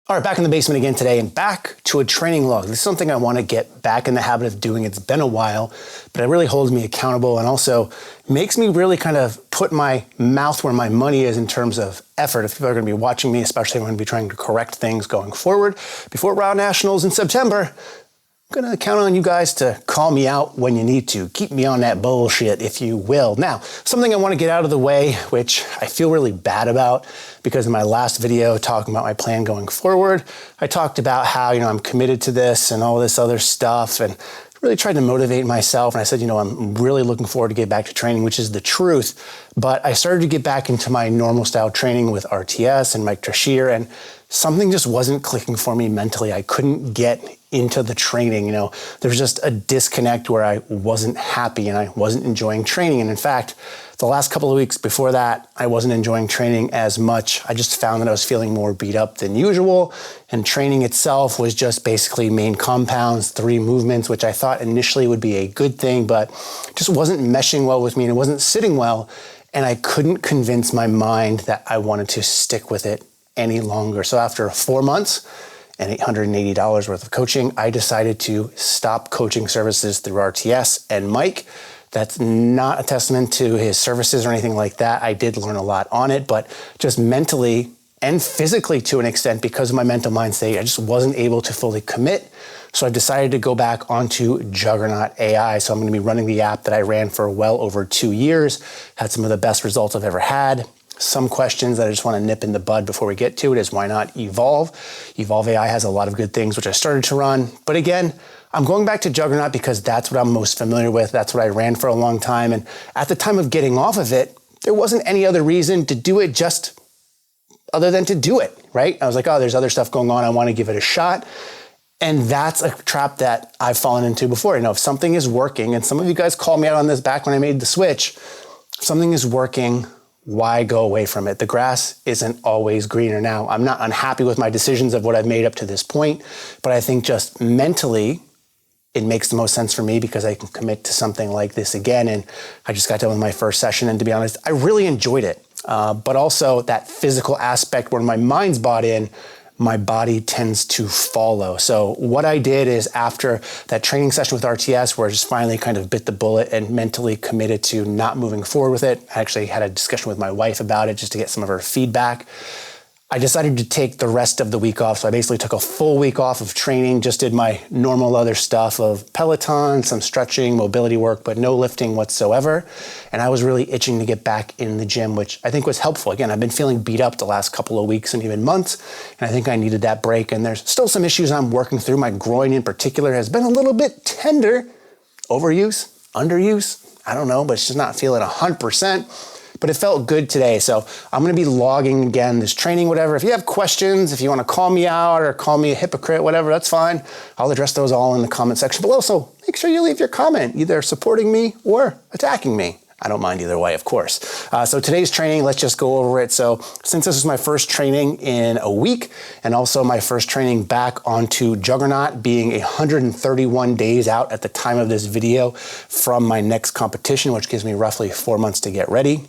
All right, back in the basement again today and back to a training log. This is something I want to get back in the habit of doing. It's been a while, but it really holds me accountable and also makes me really kind of put my mouth where my money is in terms of effort. If people are going to be watching me, especially if I'm going to be trying to correct things going forward before Round Nationals in September, I'm going to count on you guys to call me out when you need to. Keep me on that bullshit, if you will. Now, something I want to get out of the way, which I feel really bad about, because in my last video talking about my plan going forward, I talked about how, I'm committed to this and all this other stuff, and really tried to motivate myself. And I said, I'm really looking forward to get back to training, which is the truth. But I started to get back into my normal style training with RTS and Mike Trashier, and something just wasn't clicking for me mentally. I couldn't get into the training. There was just a disconnect where I wasn't happy and I wasn't enjoying training. And in fact, the last couple of weeks before that, I wasn't enjoying training as much. I just found that I was feeling more beat up than usual. And training itself was just basically main compounds, 3 movements, which I thought initially would be a good thing, but just wasn't meshing well with me and it wasn't sitting well. And I couldn't convince my mind that I wanted to stick with it any longer. So after 4 months and $880 worth of coaching, I decided to stop coaching services through RTS and Mike. That's not a testament to his services or anything like that. I did learn a lot on it, but just mentally and physically to an extent, because of my mental mind state, I just wasn't able to fully commit. So I've decided to go back onto Juggernaut AI. So I'm going to be running the app that I ran for well over 2 years, had some of the best results I've ever had. Some questions that I just want to nip in the bud before we get to it is, why not Evolve? Evolve AI has a lot of good things, which I started to run. But again, I'm going back to Juggernaut because that's what I'm most familiar with. That's what I ran for a long time. And at the time of getting off of it, there wasn't any other reason to do it just other than to do it, right? I was like, there's other stuff going on. I want to give it a shot. And that's a trap that I've fallen into before. If something is working, and some of you guys called me out on this back when I made the switch, if something is working, why go away from it? The grass isn't always greener. Now, I'm not unhappy with my decisions of what I've made up to this point, but I think just mentally, it makes the most sense for me because I can commit to something like this again. And I just got done with my first session, and to be honest, I really enjoyed it. But also that physical aspect where my mind's bought in, my body tends to follow. So what I did is, after that training session with RTS, where I just finally kind of bit the bullet and mentally committed to not moving forward with it, I actually had a discussion with my wife about it just to get some of her feedback. I decided to take the rest of the week off. So I basically took a full week off of training, just did my normal other stuff of Peloton, some stretching, mobility work, but no lifting whatsoever. And I was really itching to get back in the gym, which I think was helpful. Again, I've been feeling beat up the last couple of weeks and even months, and I think I needed that break. And there's still some issues I'm working through. My groin in particular has been a little bit tender. Overuse, underuse, I don't know, but it's just not feeling 100%. But it felt good today. So I'm going to be logging again this training, whatever. If you have questions, if you want to call me out or call me a hypocrite, whatever, that's fine. I'll address those all in the comment section below. So make sure you leave your comment, either supporting me or attacking me. I don't mind either way, of course. So today's training, let's just go over it. So since this is my first training in a week, and also my first training back onto Juggernaut, being 131 days out at the time of this video from my next competition, which gives me roughly 4 months to get ready.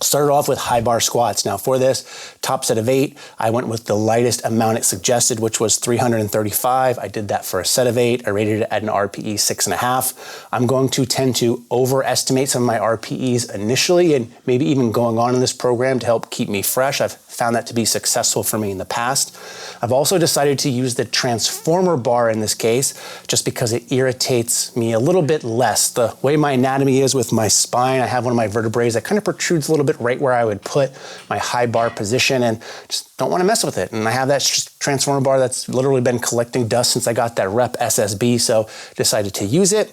Started off with high bar squats. Now for this top set of 8, I went with the lightest amount it suggested, which was 335. I did that for a set of 8. I rated it at an RPE 6.5. I'm going to tend to overestimate some of my RPEs initially, and maybe even going on in this program to help keep me fresh. I've found that to be successful for me in the past. I've also decided to use the transformer bar in this case, just because it irritates me a little bit less. The way my anatomy is with my spine, I have one of my vertebrae that kind of protrudes a little bit right where I would put my high bar position, and just don't want to mess with it. And I have that transformer bar that's literally been collecting dust since I got that rep SSB, so decided to use it.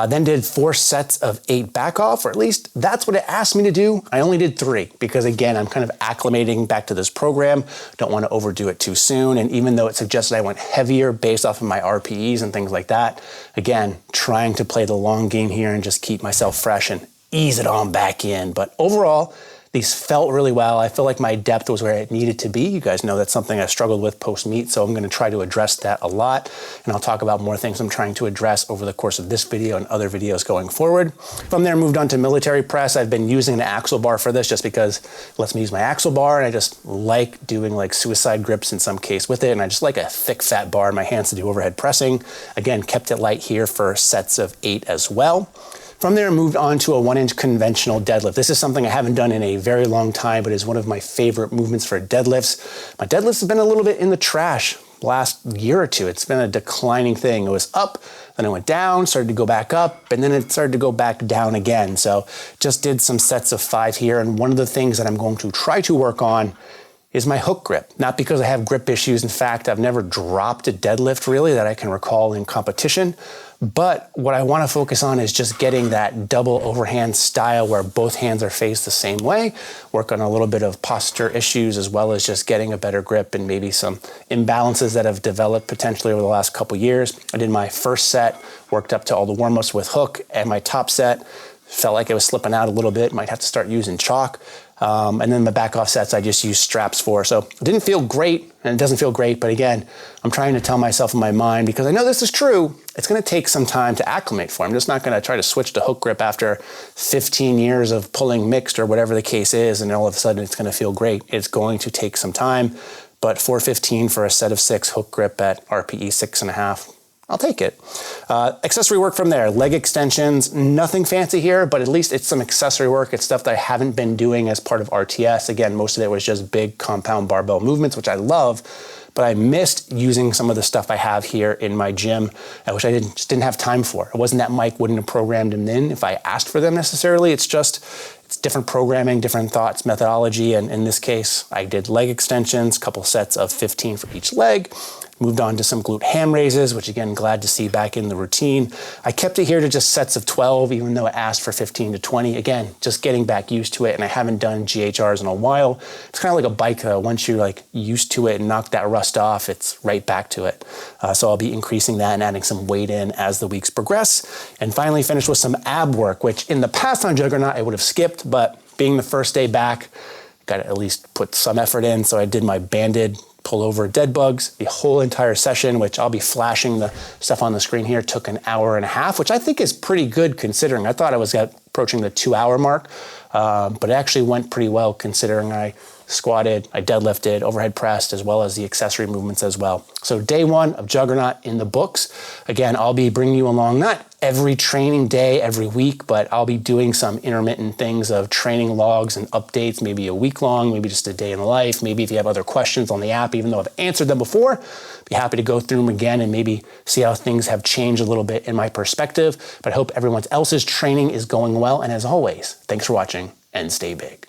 Then did 4 sets of 8 back off, or at least that's what it asked me to do. I only did 3 because, again, I'm kind of acclimating back to this program. Don't want to overdo it too soon. And even though it suggested I went heavier based off of my RPEs and things like that, again, trying to play the long game here and just keep myself fresh and ease it on back in. But overall, These felt really well. I feel like my depth was where it needed to be. You guys know that's something I struggled with post-meet, so I'm gonna try to address that a lot, and I'll talk about more things I'm trying to address over the course of this video and other videos going forward. From there, moved on to military press. I've been using the axle bar for this just because it lets me use my axle bar, and I just like doing like suicide grips in some case with it, and I just like a thick, fat bar in my hands to do overhead pressing. Again, kept it light here for sets of 8 as well. From there, moved on to a 1-inch conventional deadlift. This is something I haven't done in a very long time, but is one of my favorite movements for deadlifts. My deadlifts have been a little bit in the trash last year or two. It's been a declining thing. It was up, then it went down, started to go back up, and then it started to go back down again. So just did some sets of 5 here, and one of the things that I'm going to try to work on is my hook grip. Not because I have grip issues. In fact, I've never dropped a deadlift really that I can recall in competition. But what I want to focus on is just getting that double overhand style where both hands are faced the same way, work on a little bit of posture issues as well as just getting a better grip and maybe some imbalances that have developed potentially over the last couple years. I did my first set, worked up to all the warm-ups with hook, and my top set felt like it was slipping out a little bit, might have to start using chalk. And then my back off sets, I just used straps for. So it didn't feel great, and it doesn't feel great, but again, I'm trying to tell myself in my mind, because I know this is true, it's gonna take some time to acclimate for. I'm just not gonna try to switch to hook grip after 15 years of pulling mixed or whatever the case is, and all of a sudden it's gonna feel great. It's going to take some time, but $415 for a set of 6 hook grip at RPE 6.5, I'll take it. Accessory work from there, leg extensions, nothing fancy here, but at least it's some accessory work. It's stuff that I haven't been doing as part of RTS. Again, most of it was just big compound barbell movements, which I love, but I missed using some of the stuff I have here in my gym, which I just didn't have time for. It wasn't that Mike wouldn't have programmed them in if I asked for them necessarily. It's different programming, different thoughts, methodology, and in this case, I did leg extensions, a couple sets of 15 for each leg. Moved on to some glute ham raises, which again, glad to see back in the routine. I kept it here to just sets of 12, even though I asked for 15 to 20. Again, just getting back used to it, and I haven't done GHRs in a while. It's kind of like a bike though. Once you're like used to it and knock that rust off, it's right back to it. So I'll be increasing that and adding some weight in as the weeks progress. And finally finish with some ab work, which in the past on Juggernaut, I would have skipped, but being the first day back, got to at least put some effort in. So I did my banded pull over dead bugs, the whole entire session, which I'll be flashing the stuff on the screen here, took an hour and a half, which I think is pretty good considering. I thought I was approaching the 2-hour mark, but it actually went pretty well considering I squatted, I deadlifted, overhead pressed, as well as the accessory movements as well. So day 1 of Juggernaut in the books. Again, I'll be bringing you along, not every training day, every week, but I'll be doing some intermittent things of training logs and updates, maybe a week long, maybe just a day in the life. Maybe if you have other questions on the app, even though I've answered them before, be happy to go through them again and maybe see how things have changed a little bit in my perspective. But I hope everyone else's training is going well. And as always, thanks for watching and stay big.